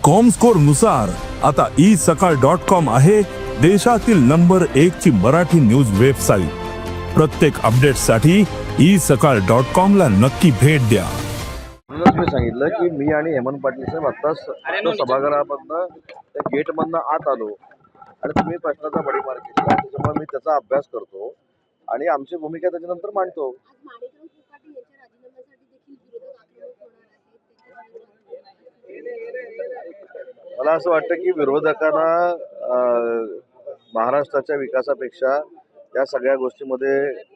Comscore नुसार आता isakal.com आहे देशातील नंबर 1 ची मराठी न्यूज वेबसाईट। प्रत्येक अपडेटसाठी isakal.com ला नक्की भेट द्या। मी सांगितलं की मी आणि हेमंत पाटील साहेब आत्ताच सभागृहामधनं त्या गेटमधनं आत आलो आणि तुम्ही प्रश्नाचा बडीमार केला, त्याच्यामुळे मी त्याचा अभ्यास करतो आणि आमची भूमिका त्याच्यानंतर मांडतो। मला असं वाटतं की विरोधकांना महाराष्ट्राच्या विकासापेक्षा या सगळ्या गोष्टीमध्ये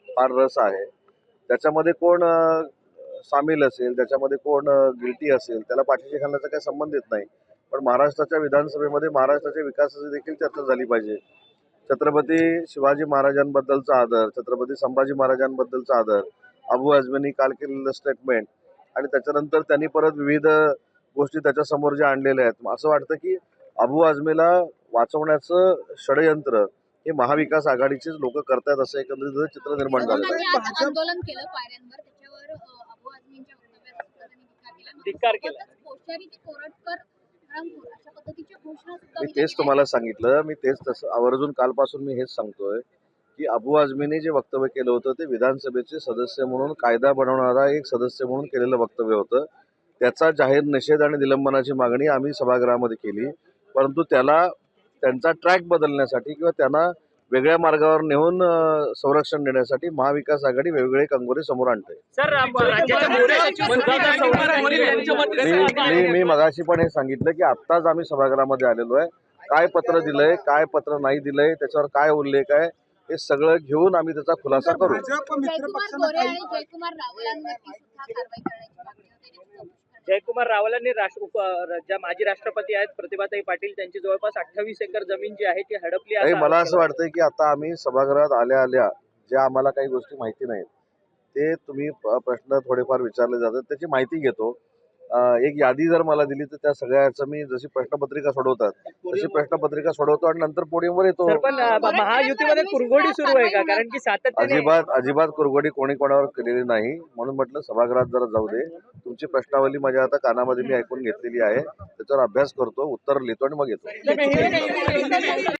फार रस आहे। त्याच्यामध्ये कोण सामील असेल, त्याच्यामध्ये कोण गिल्टी असेल, त्याला पाठीशी घालण्याचा काही संबंध येत नाही। पण महाराष्ट्राच्या विधानसभेमध्ये महाराष्ट्राच्या विकासाची देखील चर्चा झाली पाहिजे। छत्रपती शिवाजी महाराजांबद्दलचा आदर, छत्रपती संभाजी महाराजांबद्दलचा आदर, अबू आझमींनी काल केलेलं स्टेटमेंट आणि त्याच्यानंतर त्यांनी परत विविध गोष्टी त्याच्यासमोर ज्या आणलेल्या आहेत। असं वाटतं की अबू आझमीला वाचवण्याचं षडयंत्र हे महाविकास आघाडीचेच लोक करतायत असं एकंदरीत चित्र निर्माण झालं आहे। आंदोलन केलं पायऱ्यांवर, त्याच्यावर अबू आझमींच्या वक्तव्यावर धिक्कार केला। मी तेच तुम्हाला सांगितलं, मी तेच तसं आवर्जून कालपासून मी हेच सांगतोय की अबू आझमीने जे वक्तव्य केलं होतं ते विधानसभेचे सदस्य म्हणून, कायदा बनवणारा एक सदस्य म्हणून केलेलं वक्तव्य होतं। त्याचा जाहीर निषेध आणि निलंबनाची मागणी आम्ही सभागृहामध्ये केली, परंतु त्याला त्यांचा ट्रॅक बदलण्यासाठी किंवा त्यांना वेगळ्या मार्गावर नेऊन संरक्षण देण्यासाठी महाविकास आघाडी वेगवेगळे कंगोरे समोर आणते। मी मगाशी पण हे सांगितलं की आत्ताच आम्ही सभागृहामध्ये आलेलो आहे। काय पत्र दिलंय, काय पत्र नाही दिलंय, त्याच्यावर काय उल्लेख आहे, हे सगळं घेऊन आम्ही त्याचा खुलासा करू। जयकुमार रावलांनी ज्या माजी राष्ट्रपती आहेत प्रतिभाताई पाटील त्यांची जवळपास 28 एकर जमीन जी आहे ती हडपली आहे। मला असं वाटतंय की आता आम्ही सभागृहात आल्या ज्या आम्हाला काही गोष्टी माहिती नाहीत ते तुम्ही प्रश्न थोडेफार विचारले जातात, त्याची माहिती घेतो। एक यादी जर मला दिली तर त्या सगळ्याचं मी जशी प्रश्नपत्रिका सोडवतात तशी प्रश्नपत्रिका सोडवतो आणि नंतर पोडियमवर येतो। पण महायुतीमध्ये कुरघोडी सुरू आहे का? कारण की सातत्याने अजिबात कुरघोडी कोणी कोणावर केलेली नाही, म्हणून म्हटलं सभागृहात जरा जाऊ दे। तुमची प्रश्नावली माझ्या आता कानामध्ये मी ऐकून घेतलेली आहे, त्याच्यावर अभ्यास करतो, उत्तर लिहितो आणि मग येतो।